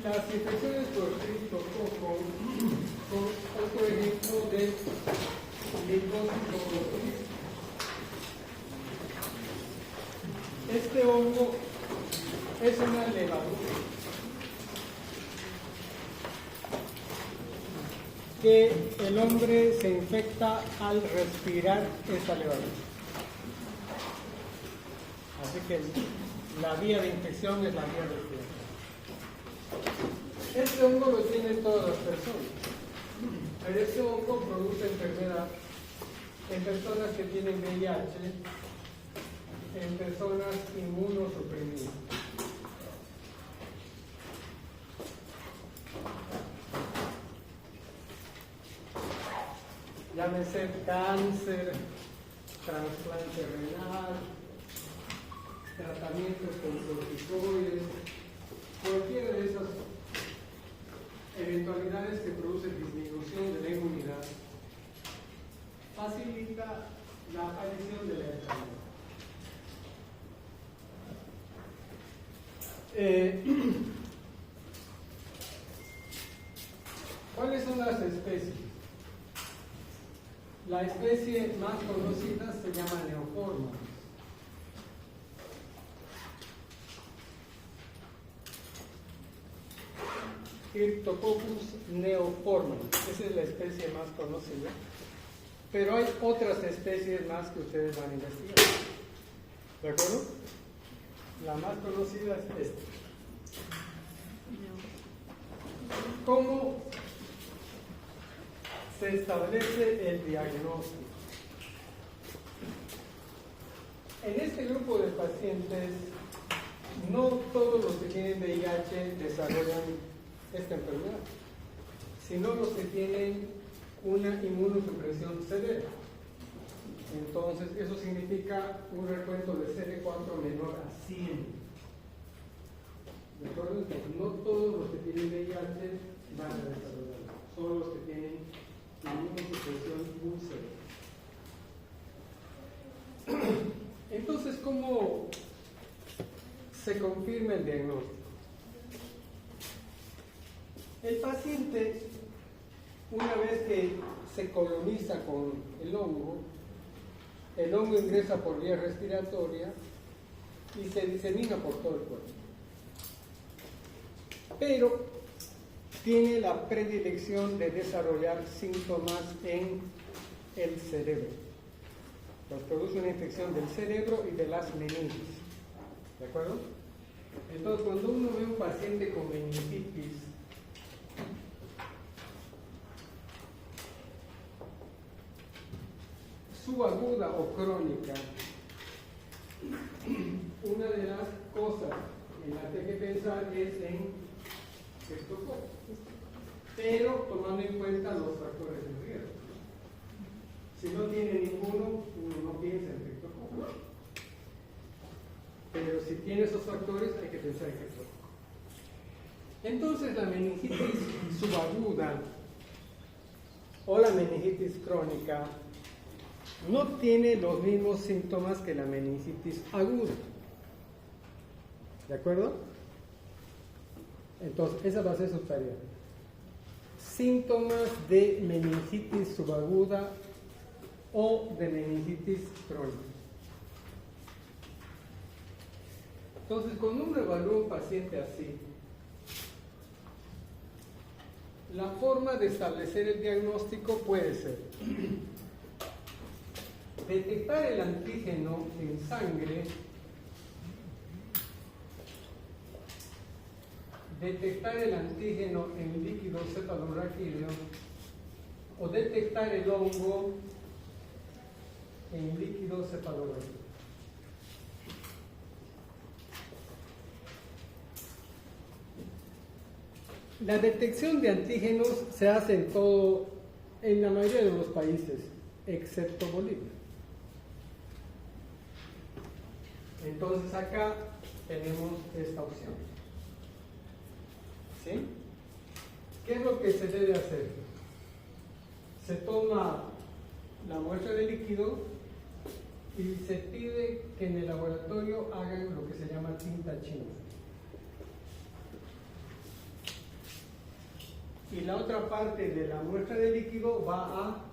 Las infecciones por criptococo son otro ejemplo de licosidosis. Este hongo es una levadura que el hombre se infecta al respirar esta levadura. Así que la vía de infección es la vía respiratoria. Este hongo lo tienen todas las personas, pero este hongo produce enfermedad en personas que tienen VIH, en personas inmunosuprimidas. Llámese cáncer, trasplante renal, tratamientos con corticoides, cualquiera de esas eventualidades que producen disminución de la inmunidad facilita la aparición de la enfermedad. ¿Cuáles son las especies? La especie más conocida se llama Neoforma. Cryptococcus neoformans, esa es la especie más conocida, pero hay otras especies más que ustedes van a investigar. ¿De acuerdo? La más conocida es esta. ¿Cómo se establece el diagnóstico? En este grupo de pacientes, no todos los que tienen VIH desarrollan esta enfermedad, sino los que tienen una inmunosupresión severa. Entonces, eso significa un recuento de CD4 menor a 100. ¿De acuerdo? Entonces, no todos los que tienen VIH van a desarrollarlo, solo los que tienen inmunosupresión muy severa. Entonces, ¿cómo se confirma el diagnóstico? El paciente, una vez que se coloniza con el hongo ingresa por vía respiratoria y se disemina por todo el cuerpo. Pero tiene la predilección de desarrollar síntomas en el cerebro. Nos produce una infección del cerebro y de las meninges. ¿De acuerdo? Entonces, cuando uno ve un paciente con meningitis, subaguda o crónica, una de las cosas en las que hay que pensar es en criptococo, pero tomando en cuenta los factores de riesgo. Si no tiene ninguno, uno no piensa en criptococo, pero si tiene esos factores hay que pensar en criptococo. Entonces, la meningitis subaguda o la meningitis crónica no tiene los mismos síntomas que la meningitis aguda. ¿De acuerdo? Entonces, esa va a ser su tarea. Síntomas de meningitis subaguda o de meningitis crónica. Entonces, cuando uno evalúa un paciente así, la forma de establecer el diagnóstico puede ser detectar el antígeno en sangre, detectar el antígeno en líquido cefalorraquídeo o detectar el hongo en líquido cefalorraquídeo. La detección de antígenos se hace en la mayoría de los países, excepto Bolivia. Entonces acá tenemos esta opción. ¿Sí? ¿Qué es lo que se debe hacer? Se toma la muestra de líquido y se pide que en el laboratorio hagan lo que se llama tinta china. y la otra parte de la muestra de líquido va a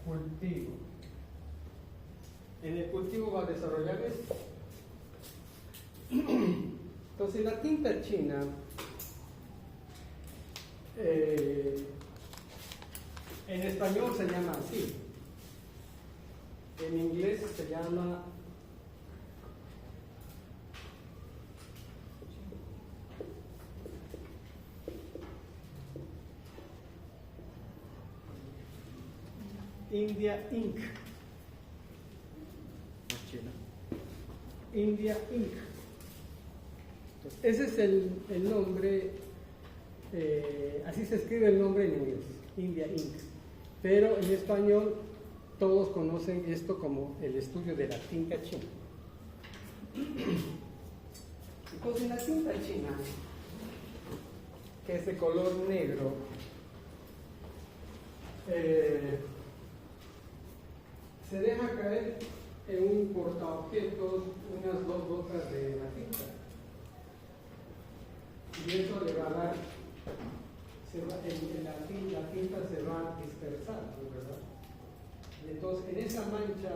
cultivo. En el cultivo va a desarrollar esto. Entonces la tinta china en español se llama así, en inglés se llama India Ink. India Ink. Entonces, ese es el nombre, así se escribe el nombre en inglés, India Ink. Pero en español todos conocen esto como el estudio de la tinta china. Entonces la tinta china, que es de color negro, se deja caer en un portaobjetos unas 2 gotas de la tinta. Y eso le va a dar, la tinta se va a dispersar, ¿verdad? Y entonces en esa mancha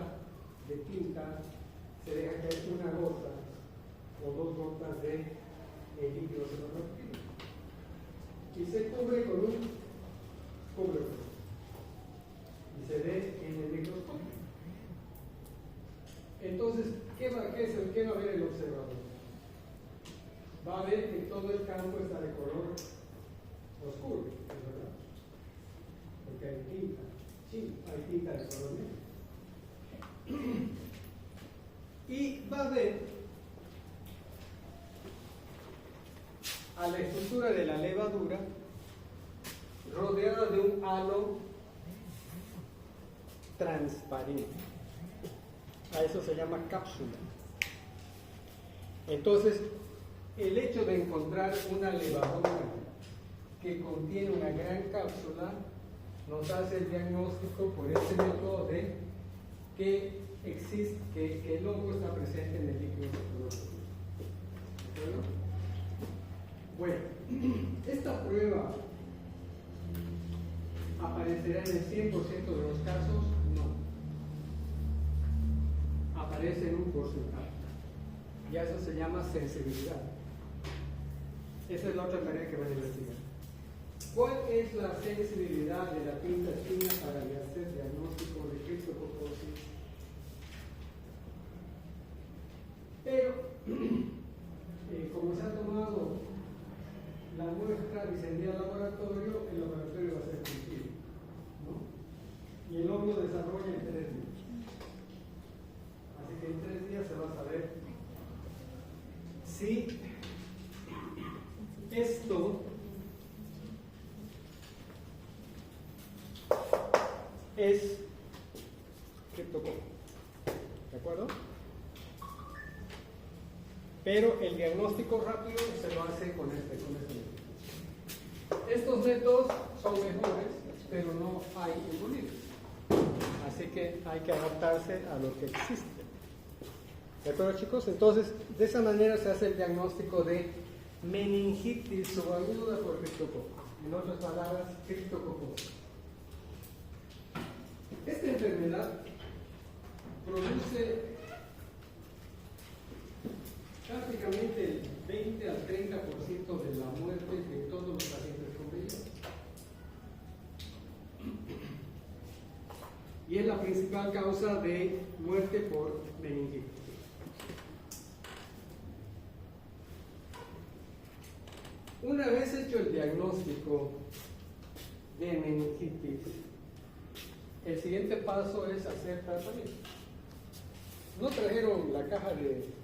de tinta se deja caer una gota o 2 gotas de líquido celuloide. Y se cubre con un cubrebocas. Y se ve en el microscopio. Entonces, ¿qué va a ver el observador? Va a ver que todo el campo está de color oscuro, ¿verdad? Porque hay tinta. Sí, hay tinta de color negro. Y va a ver a la estructura de la levadura rodeada de un halo transparente. A eso se llama cápsula. Entonces, el hecho de encontrar una levadura que contiene una gran cápsula nos hace el diagnóstico por este método de que existe, que el hongo está presente en el líquido celuloide. Bueno, esta prueba aparecerá en el 100% de los casos, no. Aparece en un porcentaje. Y a eso se llama sensibilidad. Esa es la otra tarea que van a investigar. ¿Cuál es la sensibilidad de la tinta china para hacer diagnóstico de criptococosis? Pero, como se ha tomado la muestra diseñada al laboratorio, el laboratorio va a ser cultivo, ¿no? Y el hongo desarrolla en 3 días. Así que en 3 días se va a saber si esto es criptococo. ¿De acuerdo? Pero el diagnóstico rápido se lo hace con este método. Estos métodos son mejores, pero no hay disponibles. Así que hay que adaptarse a lo que existe. ¿De acuerdo, chicos? Entonces, de esa manera se hace el diagnóstico de meningitis subaguda por criptococo. En otras palabras, criptococosis. Esta enfermedad produce prácticamente el 20 al 30% de la muerte de todos los pacientes con VIH. Y es la principal causa de muerte por meningitis. Una vez hecho el diagnóstico de meningitis, el siguiente paso es hacer tratamiento. ¿No trajeron la caja de...?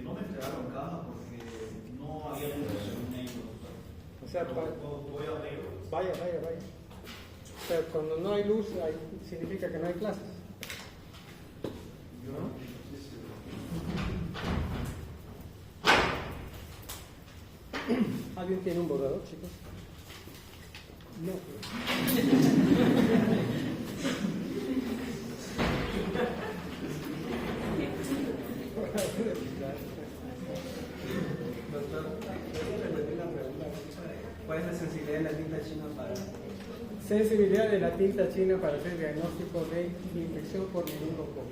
No me entregaron caja porque no había luz en ellos. O sea, voy a abrirlo. Vaya. O sea, cuando no hay luz, significa que no hay clases. ¿No? ¿Alguien tiene un borrador, chicos? No. ¿Cuál es la sensibilidad de la tinta china para...? Sensibilidad de la tinta china para hacer diagnóstico de infección por meningococo.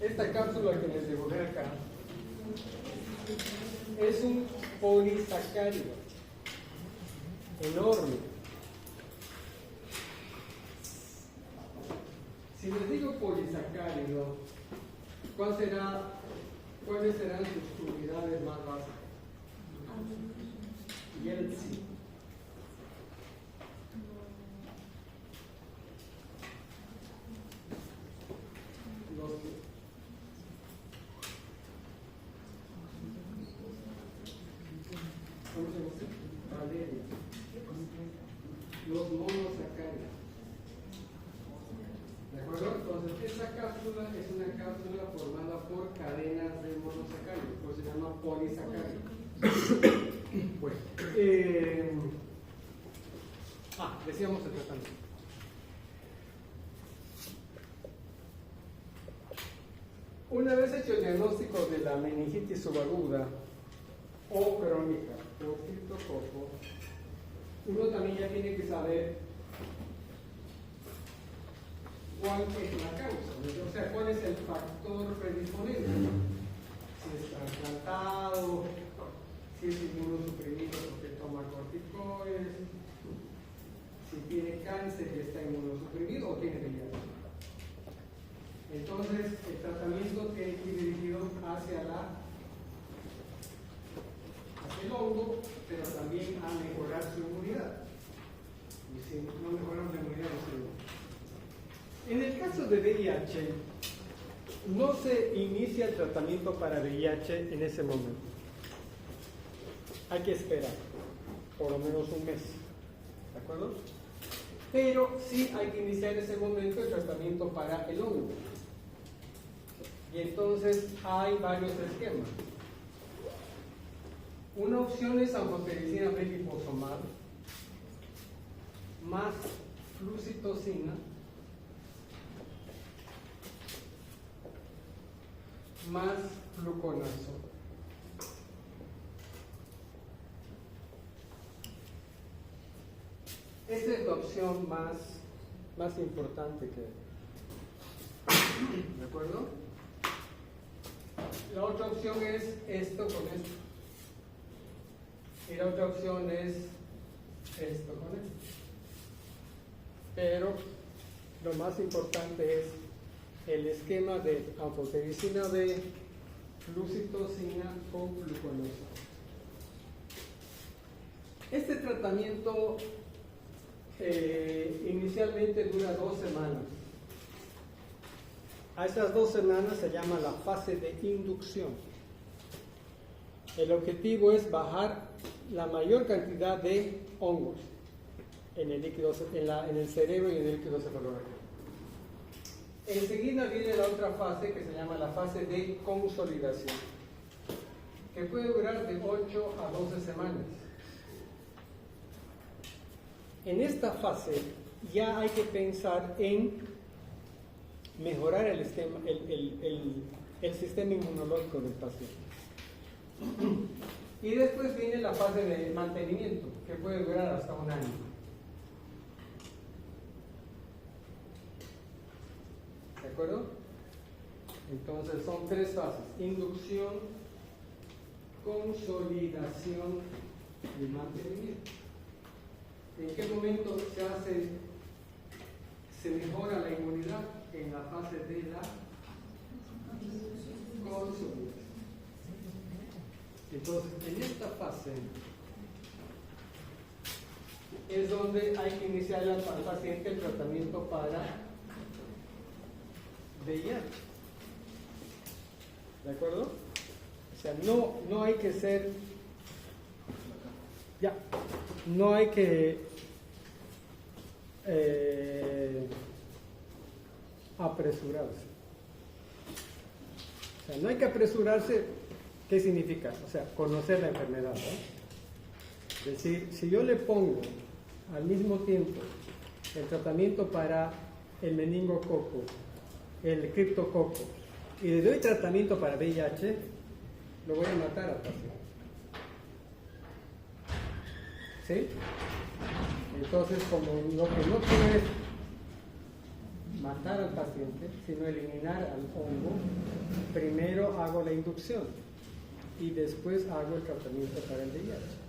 Esta cápsula que les dibujé acá es un polisacárido enorme. Si les digo polisacárido, ¿cuáles serán sus unidades más básicas? Yeltsin. Los monosacáridos. ¿De acuerdo? Entonces, esta cápsula es una cápsula formada por cadenas de monosacáridos, por eso se llama polisacárido. Bueno, decíamos el tratamiento. Una vez hecho el diagnóstico de la meningitis subaguda o crónica por criptococo, uno también ya tiene que saber cuál es la causa, o sea, cuál es el factor predisponente. Si es trasplantado, si es inmunosuprimido porque toma corticoides, si tiene cáncer y está inmunosuprimido o tiene VIH. Entonces, el tratamiento tiene que ir dirigido hacia el hongo, pero también a mejorar su inmunidad. Y si no mejoramos la inmunidad, no se En el caso de VIH, no se inicia el tratamiento para VIH en ese momento. Hay que esperar por lo menos un mes. ¿De acuerdo? Pero sí hay que iniciar en ese momento el tratamiento para el hongo. Y entonces hay varios esquemas. Una opción es anfotericina B liposomal más flucitocina más fluconazol. Esta es la opción más importante que hay. ¿De acuerdo? La otra opción es esto con esto. Y la otra opción es esto con esto. Pero lo más importante es el esquema de anfotericina B, flucitocina con fluconazol. Este tratamiento inicialmente dura 2 semanas. A esas 2 semanas se llama la fase de inducción. El objetivo es bajar la mayor cantidad de hongos en el líquido, en el cerebro y en el líquido cefalorraquídeo. Enseguida viene la otra fase que se llama la fase de consolidación, que puede durar de 8 a 12 semanas. En esta fase ya hay que pensar en mejorar el sistema inmunológico del paciente. Y después viene la fase de mantenimiento, que puede durar hasta 1 año. ¿De acuerdo? Entonces son 3 fases: inducción, consolidación y mantenimiento. ¿En qué momento se mejora la inmunidad? En la fase de la consolidación. Entonces, en esta fase es donde hay que iniciar al paciente el tratamiento para VIH. ¿De acuerdo? O sea, no hay que ser... Ya, no hay que... apresurarse. O sea, no hay que apresurarse. ¿Qué significa? O sea, conocer la enfermedad, ¿no? Es decir, si yo le pongo al mismo tiempo el tratamiento para el meningococo, el criptococo, y le doy tratamiento para VIH, lo voy a matar al paciente. ¿Sí? Entonces, como lo que no quiero es matar al paciente, sino eliminar al hongo, primero hago la inducción y después hago el tratamiento para el VIH.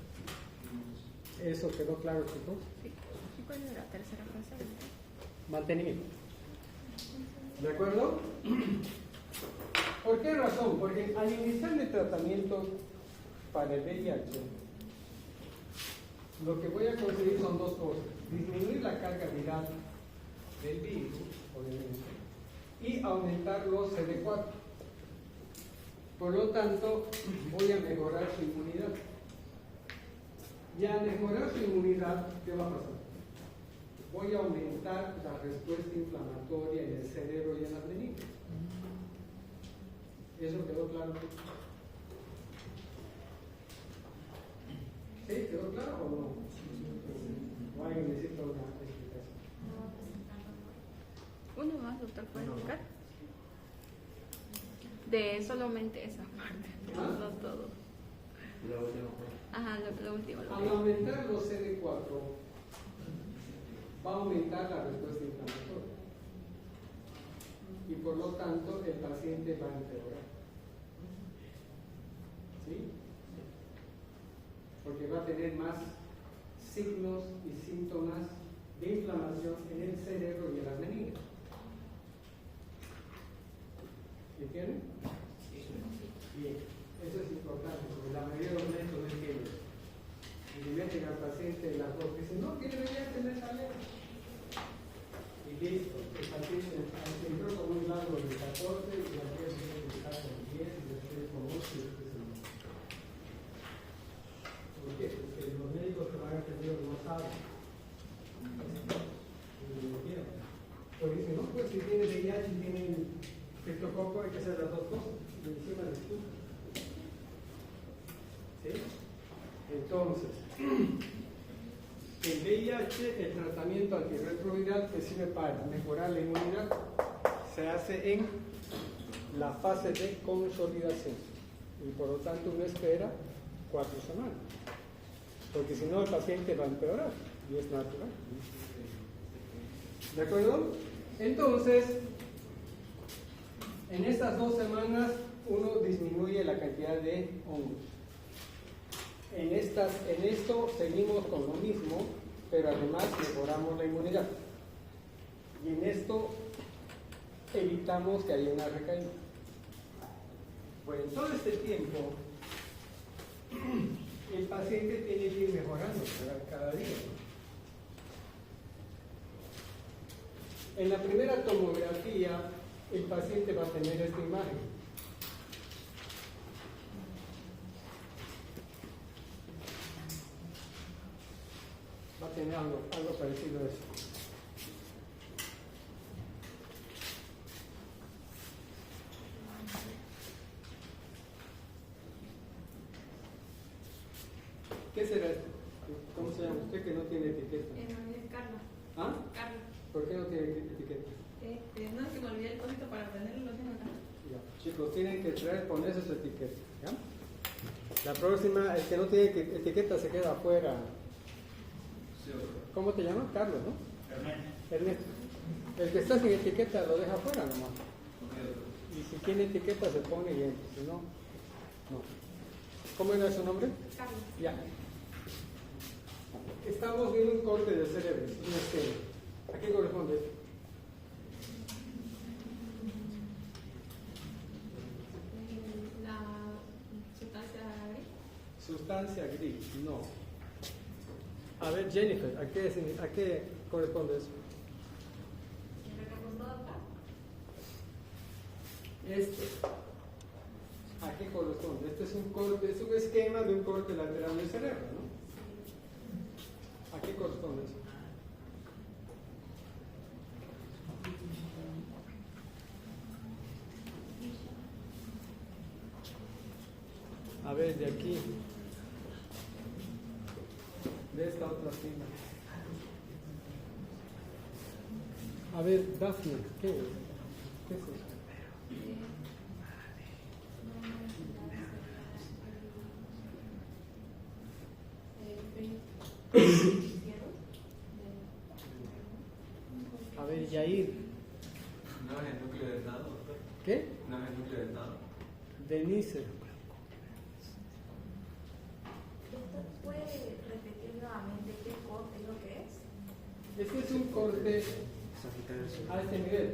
¿Eso quedó claro, chicos? Sí. ¿Y cuál es la tercera fase? Mantenimiento. ¿De acuerdo? ¿Por qué razón? Porque al iniciar el tratamiento para el VIH, lo que voy a conseguir son dos cosas: disminuir la carga viral del virus, obviamente, y aumentar los CD4. Por lo tanto, voy a mejorar su inmunidad. Y al mejorar su inmunidad, ¿qué va a pasar? Voy a aumentar la respuesta inflamatoria en el cerebro y en las meninges. ¿Eso quedó claro? ¿Sí? ¿Quedó claro o no? ¿O alguien necesita una explicación? Uno más, doctor, ¿puede explicar? De solamente esa parte, ¿Ah? no todo. Ajá, lo último. Al aumentar los CD4, va a aumentar la respuesta inflamatoria. Y por lo tanto, el paciente va a empeorar. ¿Sí? Porque va a tener más signos y síntomas de inflamación en el cerebro y en las meninges. ¿Entienden? Bien, eso es importante, porque la mayoría de los médicos no entienden. Y le meten al paciente las dos, dicen, no, quiere venir a tener salud. Y listo, el paciente entró con un largo de 14 y la vez está con 10 y después con 8 y después con 9. ¿Por qué? Porque los médicos que van a atender no saben. Porque dicen, no, pues si tiene VIH y tiene criptococo, hay que hacer las dos cosas. Y encima de estudio. ¿Sí? Entonces, el VIH, el tratamiento antirretroviral que sirve para mejorar la inmunidad, se hace en la fase de consolidación. Y por lo tanto uno espera 4 semanas. Porque si no el paciente va a empeorar. Y es natural. ¿De acuerdo? Entonces, en estas 2 semanas uno disminuye la cantidad de hongos. En esto seguimos con lo mismo, pero además mejoramos la inmunidad. Y en esto evitamos que haya una recaída. Pues en todo este tiempo, el paciente tiene que ir mejorando cada día. En la primera tomografía, el paciente va a tener esta imagen. Va a tener algo parecido a eso. ¿Qué será esto? ¿Cómo se llama usted que no tiene etiqueta? Mi nombre es Carla. ¿Ah? Carla. ¿Por qué no tiene etiqueta? No, es que me olvidé el cosito para tenerlo, lo tengo acá. Ya. Chicos, tienen que ponerse su etiqueta. ¿Ya? La próxima, el que no tiene etiqueta se queda afuera. ¿Cómo te llamas? Carlos, ¿no? Ernesto. El que está sin etiqueta lo deja afuera nomás. Y si tiene etiqueta se pone y entra. Si no, no. ¿Cómo era su nombre? Carla. Ya. Estamos viendo un corte del cerebro, un esquema. ¿A qué corresponde esto? La sustancia gris. Sustancia gris, no. A ver, Jennifer, ¿a qué corresponde eso? ¿Quién recostó acá? Este. ¿A qué corresponde? Este es un corte, es un esquema de un corte lateral del cerebro, ¿no? ¿A qué corresponde eso? A ver, de aquí. De esta otra fila. A ver, Dafne, ¿qué es? ¿Qué es eso? A ver, Yair. No es el núcleo de Estado, doctor. ¿Qué? No es el núcleo de Estado. Denise. Doctor, ¿puede repetir nuevamente qué corte es lo que es? Este es un corte a este nivel.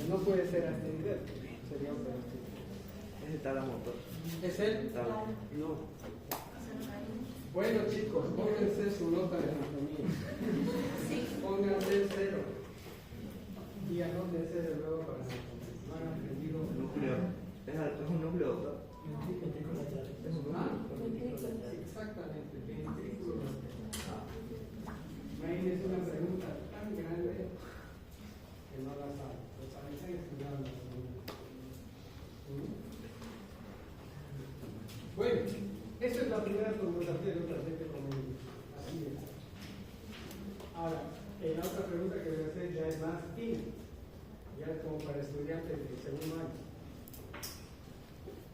No puede ser a este nivel. Sería operativo. Es el talamotor. ¿Es él? No. Bueno, chicos, pónganse su nota de anatomía. Pónganse el 0. Y anótense de nuevo para anatomía. ¿No han aprendido? Núcleo. Es un núcleo, doctor. ¿Es un núcleo? Exactamente, ventrículo. Imagínense una pregunta tan grande que no la saben. Los parecen estudiar la pregunta. Bueno, esta es la primera conversación de otra gente conmigo. Así es. Ahora, en la otra pregunta que voy a hacer ya es más fina. Ya es como para estudiantes de segundo año.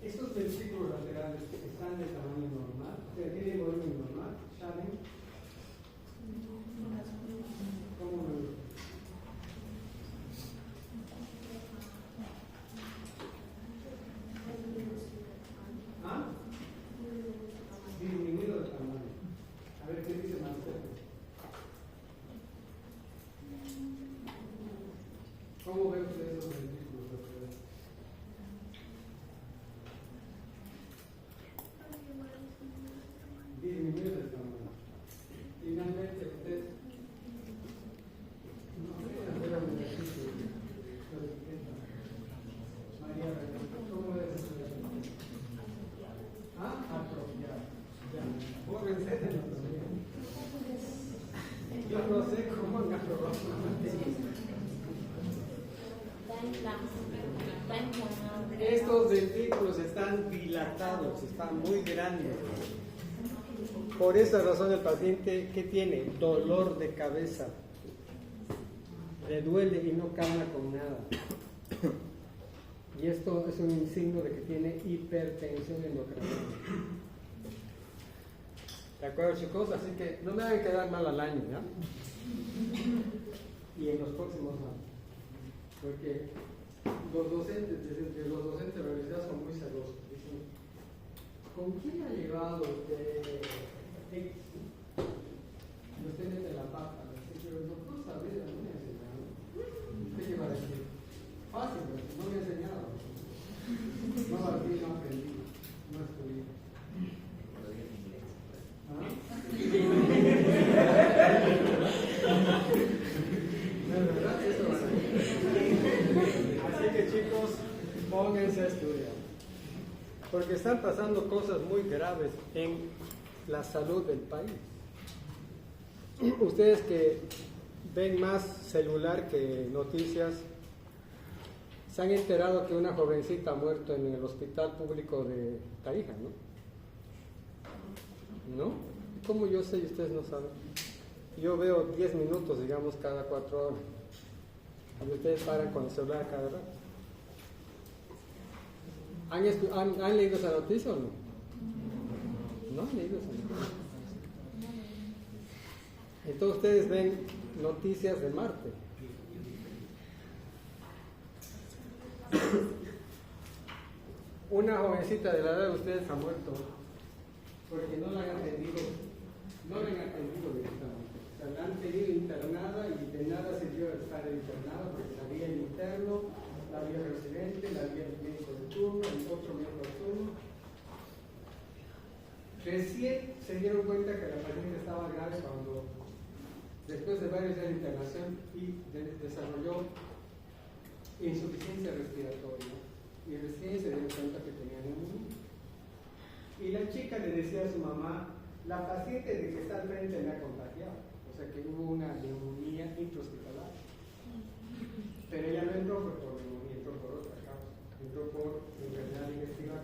Estos ventrículos laterales están de tamaño normal, tienen volumen normal, ¿saben? ¿Cómo me lo... ¿Ah? Disminuido de tamaño. A ver qué dice Marcelo. ¿Cómo ven ustedes los ventrículos laterales? Disminuido de tamaño. Finalmente usted no hacer un ejercicio. María, ¿cómo es eso? ¿Ah? Apropiado. Ya. Bórrense de la teoría. Yo no sé cómo han aprobado la materia. Estos ventrículos están dilatados, están muy grandes. Por esa razón el paciente, ¿qué tiene? Dolor de cabeza. Le duele y no calma con nada. Y esto es un signo de que tiene hipertensión endocrinal. ¿De acuerdo, chicos? Así que no me hagan quedar mal al año, ¿ya? Y en los próximos años. Porque los docentes de los docentes de la universidad son muy celosos. Dicen, ¿con quién ha llevado usted X? Y usted mete la pata. Pero el doctor Saavedra no me ha enseñado. ¿Qué lleva a decir? Fácil, no me ha enseñado. No aprendí, no aprendí. No estudié. ¿Ah? ¿No es verdad? Eso va a ser. Así que chicos, pónganse a estudiar. Porque están pasando cosas muy graves en la salud del país. Ustedes que ven más celular que noticias, se han enterado que una jovencita ha muerto en el hospital público de Tarija, ¿no? ¿No? ¿Cómo yo sé y ustedes no saben? Yo veo 10 minutos, digamos, cada 4 horas. Y ustedes paran con el celular cada rato. ¿Han leído esa noticia o no? No han leído esa noticia. Entonces ustedes ven noticias de Marte. Una jovencita de la edad de ustedes ha muerto porque no la han atendido, directamente. O sea, la han tenido internada y de nada sirvió estar internada porque la había el interno, la había el residente, la había el médico de turno, el otro médico de turno. Recién se dieron cuenta que la paciente estaba grave cuando, después de varios días de internación, desarrolló insuficiencia respiratoria. Y recién se dieron cuenta que tenía neumonía. Y la chica le decía a su mamá, la paciente de que está al frente me ha contagiado. O sea que hubo una neumonía intrahospitalaria. Pero ella no entró por neumonía, entró por otra causa. Entró por enfermedad digestiva.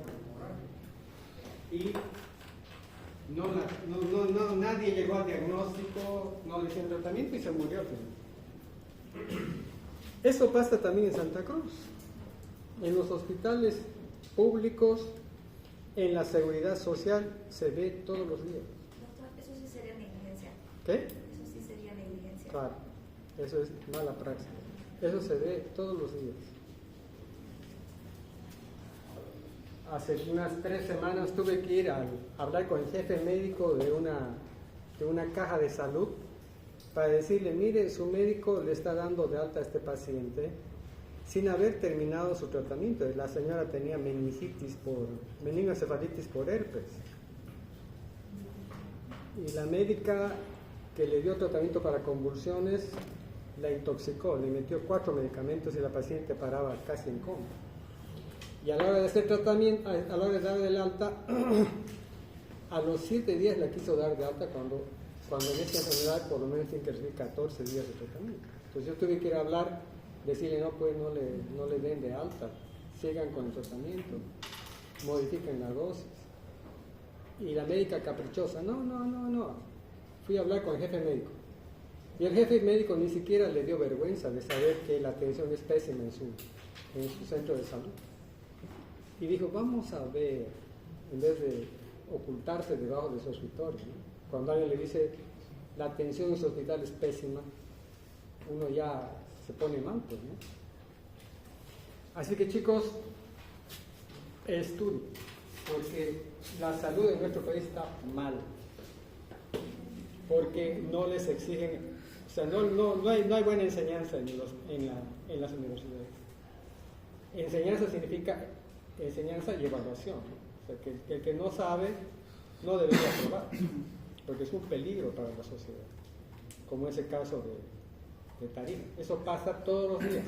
invierten. Eso pasa también en Santa Cruz, en los hospitales públicos, en la seguridad social, se ve todos los días. Doctor, eso sí sería negligencia. ¿Qué? Eso sí sería negligencia. Claro, eso es mala praxis. Eso se ve todos los días. Hace unas 3 semanas tuve que ir a hablar con el jefe médico de una caja de salud para decirle, mire, su médico le está dando de alta a este paciente sin haber terminado su tratamiento. La señora tenía meningoencefalitis por herpes. Y la médica que le dio tratamiento para convulsiones la intoxicó, le metió 4 medicamentos y la paciente paraba casi en coma. Y a la hora de hacer tratamiento, a la hora de darle el alta, a los 7 días la quiso dar de alta cuando en esta enfermedad por lo menos tiene que recibir 14 días de tratamiento. Entonces yo tuve que ir a hablar, decirle no, pues no le den de alta, sigan con el tratamiento, modifiquen la dosis. Y la médica caprichosa, no. Fui a hablar con el jefe médico. Y el jefe médico ni siquiera le dio vergüenza de saber que la atención es pésima en su centro de salud. Y dijo, vamos a ver, en vez de ocultarse debajo de su escritorio, ¿no? Cuando alguien le dice, la atención en su hospital es pésima, uno ya se pone mal, pues, ¿no? Así que chicos, estudien, porque la salud en nuestro país está mal, porque no les exigen, o sea, no hay buena enseñanza en las universidades. Enseñanza significa enseñanza y evaluación, ¿no? O sea, que el que no sabe no debería aprobar, porque es un peligro para la sociedad, como ese caso de Tarija. Eso pasa todos los días.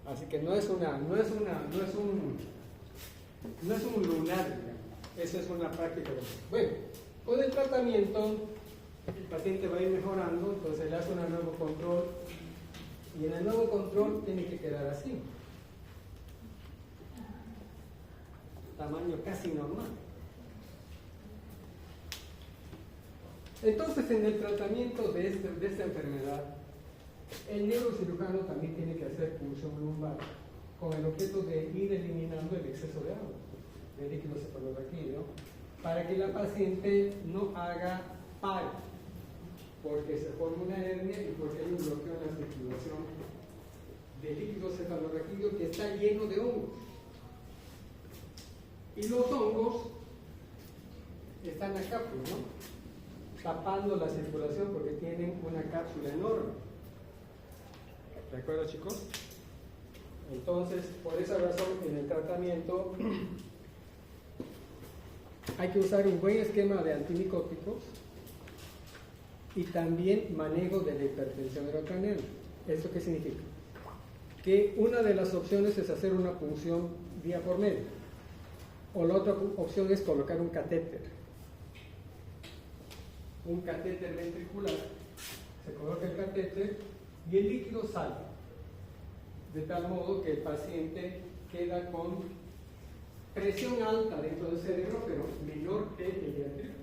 Así que no es un lunar, eso es una práctica. Bueno, con el tratamiento el paciente va a ir mejorando, entonces le hace un nuevo control y en el nuevo control tiene que quedar así, tamaño casi normal. Entonces, en el tratamiento de esta enfermedad, el neurocirujano también tiene que hacer punción lumbar con el objeto de ir eliminando el exceso de agua, de líquido cefalorraquídeo, para que la paciente no haga paro, porque se forma una hernia y porque hay un bloqueo en la circulación de líquido cefalorraquídeo que está lleno de hongos. Y los hongos están acá, pues, ¿no? Tapando la circulación porque tienen una cápsula enorme. ¿De acuerdo, chicos? Entonces, por esa razón, en el tratamiento hay que usar un buen esquema de antimicóticos y también manejo de la hipertensión intracraneal. ¿Esto qué significa? Que una de las opciones es hacer una punción vía por medio, o la otra opción es colocar un catéter ventricular. Se coloca el catéter y el líquido sale, de tal modo que el paciente queda con presión alta dentro del cerebro, pero menor que el día anterior.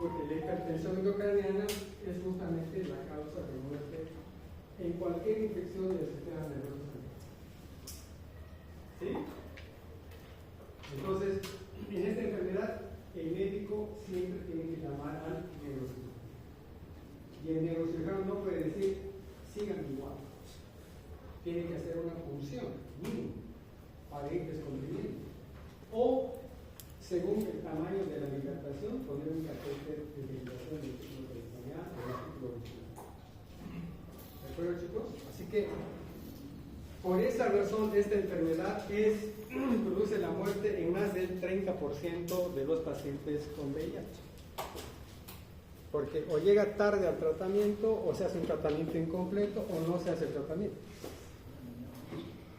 Porque la hipertensión endocraniana es justamente la causa de muerte en cualquier infección del sistema nervioso central. ¿Sí? Entonces, en esta enfermedad, el médico siempre tiene que llamar al neurocirujano. Y el neurocirujano no puede decir, sigan igual. Tiene que hacer una punción mínima para ir descomprimiendo. O, según el tamaño de la dilatación, poner un catéter de ventilación del ciclo peritoneal o del ciclo ventricular. ¿De acuerdo, chicos? Así que, por esa razón, esta enfermedad produce la muerte en más del 30% de los pacientes con VIH. Porque o llega tarde al tratamiento, o se hace un tratamiento incompleto, o no se hace el tratamiento.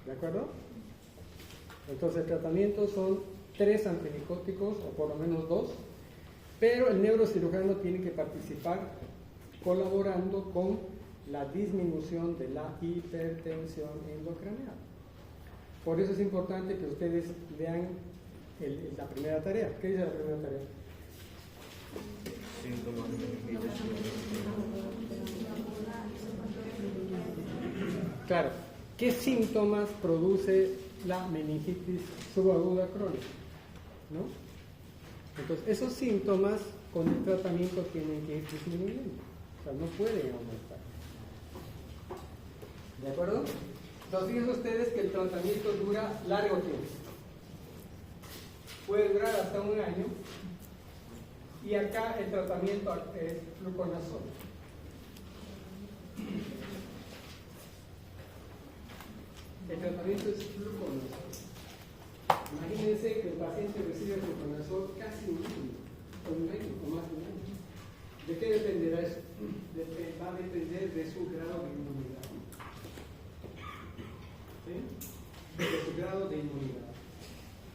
¿De acuerdo? Entonces, el tratamiento son 3 antimicóticos, o por lo menos 2, pero el neurocirujano tiene que participar colaborando con la disminución de la hipertensión endocranial. Por eso es importante que ustedes lean la primera tarea. ¿Qué dice la primera tarea? Síntomas de meningitis. Claro, ¿qué síntomas produce la meningitis subaguda crónica? ¿No? Entonces, esos síntomas con el tratamiento tienen que ir disminuyendo, o sea, no pueden aumentar. ¿De acuerdo? Entonces, fíjense ustedes que el tratamiento dura largo tiempo. Puede durar hasta un año. Y acá el tratamiento es fluconazol. El tratamiento es fluconazol. Imagínense que el paciente recibe fluconazol casi un año o más de un año. ¿De qué dependerá eso? Va a depender de su grado de inmunidad. ¿Sí? De su grado de inmunidad.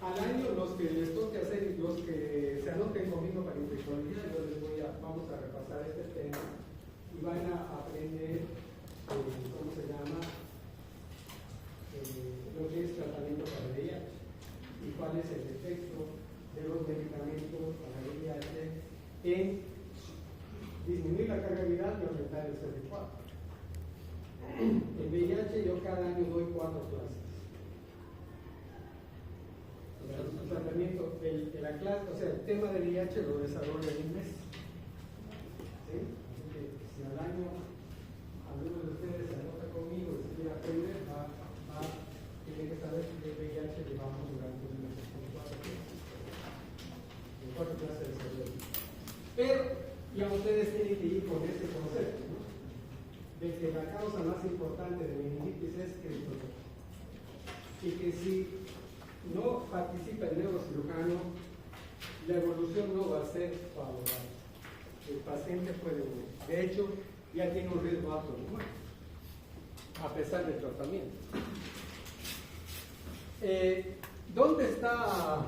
Al año, los que les toque hacer, los que se anoten conmigo para infectología, vamos a repasar este tema y van a aprender, ¿cómo se llama? Lo que es tratamiento para VIH y cuál es el efecto de los medicamentos para VIH en disminuir la carga viral y aumentar el CD4. En VIH yo cada año doy 4 clases. El tratamiento, la clase, o sea, el tema de VIH lo desarrolla en un mes. ¿Sí? Así que si al año alguno de ustedes se anota conmigo y se quiere aprender, tiene que saber que el VIH llevamos durante un mes con 4 clases de salud. Pero ya ustedes tienen que ir con ese concepto, ¿no? De que la causa más importante de meningitis es criptococcus. Y que si no participa el neurocirujano, la evolución no va a ser favorable. El paciente puede morir. De hecho, ya tiene un riesgo alto de muerte, a pesar del tratamiento. ¿Dónde está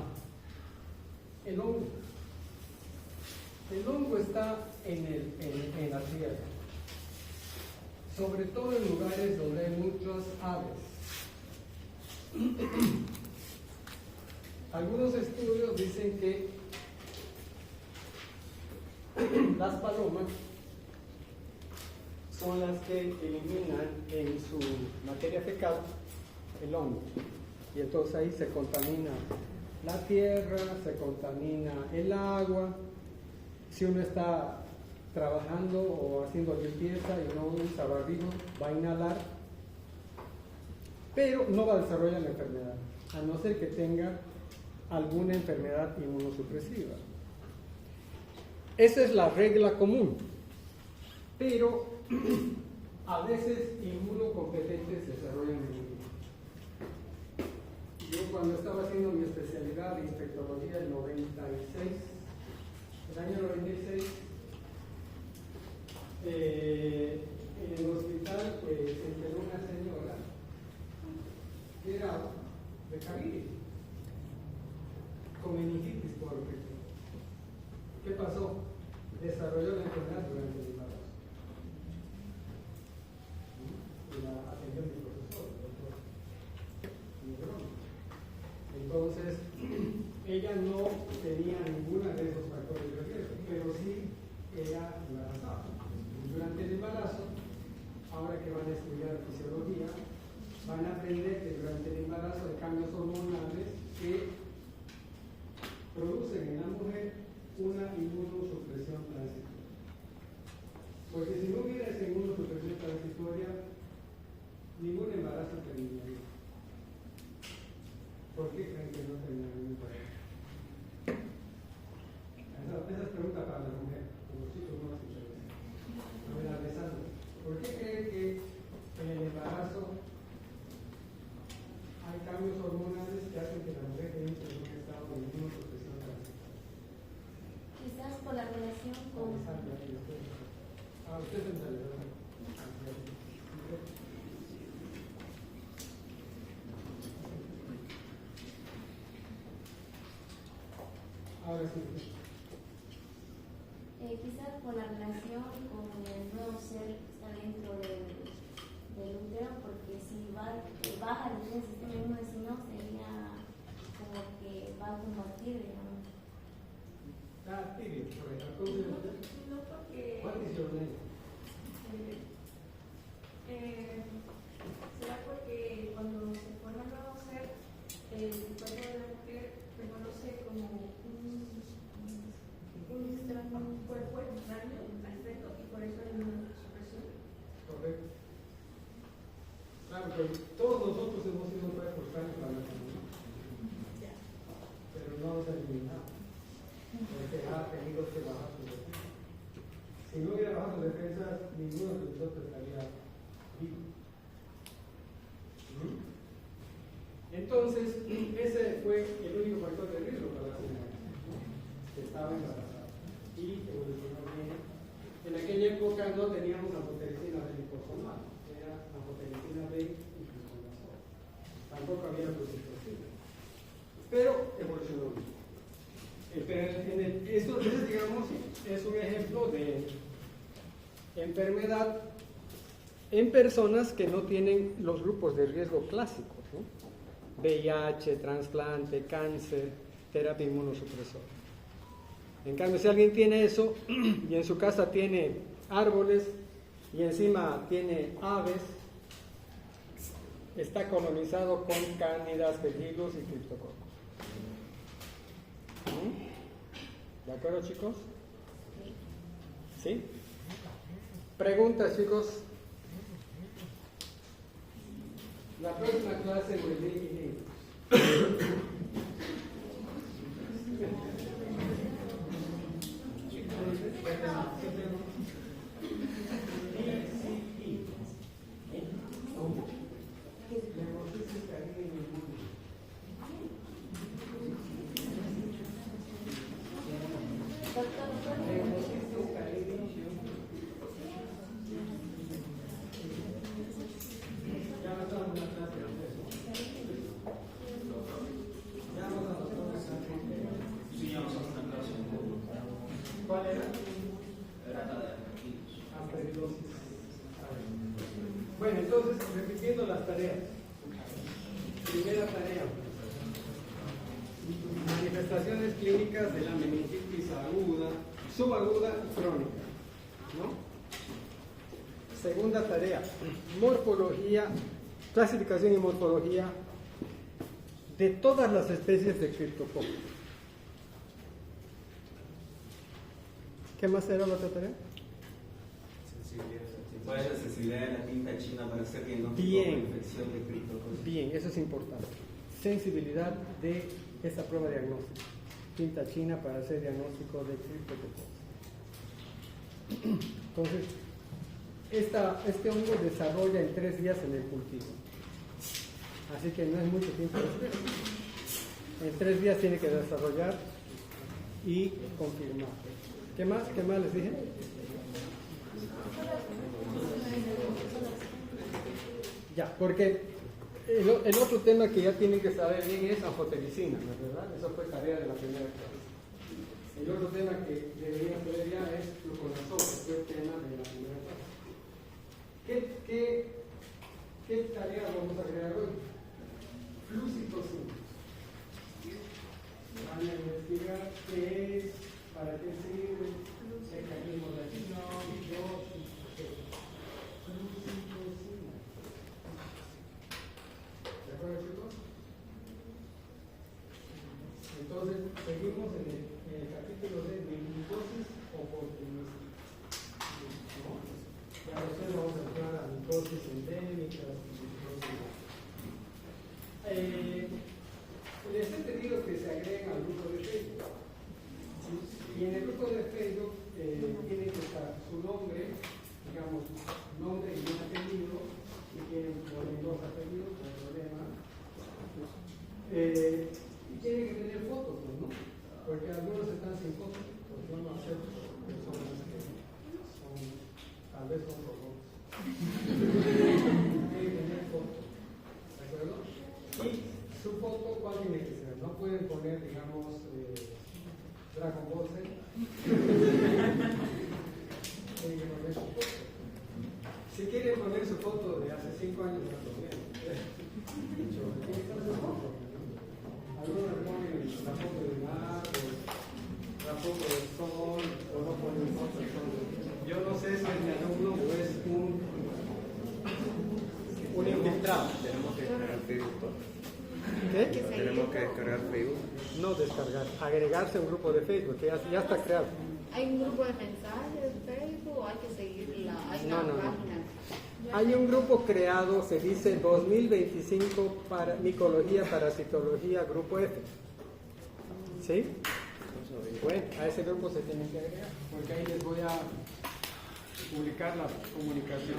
el hongo? El hongo está en la tierra, sobre todo en lugares donde hay muchas aves. Algunos estudios dicen que las palomas son las que eliminan en su materia fecal el hongo. Y entonces ahí se contamina la tierra, se contamina el agua. Si uno está trabajando o haciendo limpieza y no usa barbijo, va a inhalar, pero no va a desarrollar la enfermedad, a no ser que tenga alguna enfermedad inmunosupresiva. Esa es la regla común, pero a veces inmunocompetentes desarrollan meningitis. Yo cuando estaba haciendo mi especialidad de infectología en el año 96, en el hospital se enteró una señora que era de Caribe, con meningitis por ejemplo. ¿Qué pasó? Desarrolló la enfermedad durante el embarazo. Y la atendió mi profesor, el doctor Negrón. Entonces, ella no tenía ninguna de esos factores de riesgo, pero sí era embarazada. Durante el embarazo, ahora que van a estudiar fisiología, van a aprender que durante el embarazo hay cambios hormonales que producen en la mujer una inmunosupresión transitoria. Porque si no hubiera esa inmunosupresión transitoria, ningún embarazo terminaría. ¿Por qué creen que no terminaría un embarazo? Esa es pregunta para la mujer, como los chicos no las interesan. A ver, Alessandra, ¿por qué creen que en el embarazo hay cambios hormonales que hacen que la mujer entre en un estado de inmunosupresión transitoria? Quizás por la relación con... Usted es ahora sí. Quizás por la relación con el nuevo ser que está dentro del útero, porque si baja el sistema inmune, si no, sería como que va a combatir, digamos. Tibio, por ejemplo. que todos nosotros hemos sido precursores para la comunidad, pero no nos eliminamos, porque ha tenido que bajar sus defensas. Si no hubiera bajado sus defensas, ninguno de nosotros estaría vivo. Entonces, ese fue el único factor de riesgo para la señora, que estaba embarazada y evolucionó bien. En aquella época no teníamos anfotericina B liposomada, era anfotericina B y gluconazol. Tampoco había oxitocina, pero evolucionó bien. Esto, digamos, es un ejemplo de enfermedad en personas que no tienen los grupos de riesgo clásicos, ¿no? VIH, trasplante, cáncer, terapia inmunosupresora. En cambio, si alguien tiene eso y en su casa tiene árboles y encima tiene aves, está colonizado con cánidas, pegilus y criptococos. ¿De acuerdo, chicos? ¿Sí? Preguntas, chicos. La próxima clase will be in English. ¿Cuál era? Bueno, entonces, repitiendo las tareas. Primera tarea. Manifestaciones clínicas de la meningitis aguda, subaguda y crónica, ¿no? Segunda tarea. Morfología, clasificación y morfología de todas las especies de criptococos. ¿Qué más era la otra tarea? ¿Cuál es la sensibilidad de la tinta china para hacer diagnóstico de infección de criptococos? Bien, eso es importante. Sensibilidad de esta prueba diagnóstica. Tinta china para hacer diagnóstico de criptococos. Entonces, este hongo desarrolla en 3 días en el cultivo. Así que no es mucho tiempo. En 3 días tiene que desarrollar y confirmar. ¿Qué más les dije? Ya, porque el otro tema que ya tienen que saber bien es anfotericina, ¿no es verdad? Eso fue tarea de la primera clase. El otro tema que deberían saber ya es gluconazol, que fue el tema de la primera clase. ¿Qué tarea vamos a crear hoy? Flucitocina. Van a investigar qué es, para qué sirve, mecanismo de acción, dosis, flucitocina. ¿De acuerdo, chicos? Entonces, seguimos en el capítulo de micosis oportunista. ¿No? Ya después vamos a entrar a micosis endémicas y micosis. Les he pedido que se agreguen al grupo de Facebook. Y en el grupo de Facebook tiene que estar su nombre, digamos, nombre y un apellido, si quieren poner 2 apellidos, no hay problema. Y tienen que tener fotos, ¿no? Porque algunos están sin fotos, pues yo no acepto personas que son, tal vez son robots. Tienen que tener fotos, ¿de acuerdo? Y su foto, ¿cuál tiene que ser? No pueden poner, digamos, Dragon Ball Z. Tienen que poner su foto. Si quieren poner su foto de hace 5 años, no lo ven. Algunos ponen la foto del mar, la foto del sol, o no ponen foto del sol. Yo no sé si es mi alumno o es un infiltrado. Tenemos que descargar Facebook. ¿Qué? Tenemos que descargar Facebook. No descargar, agregarse a un grupo de Facebook, que ya está creado. ¿Hay un grupo de mensajes de Facebook o hay que seguirla? Hay una página. Hay un grupo creado, se dice 2025 para micología, parasitología, grupo F. ¿Sí? Bueno, a ese grupo se tienen que agregar, porque ahí les voy a publicar la comunicación.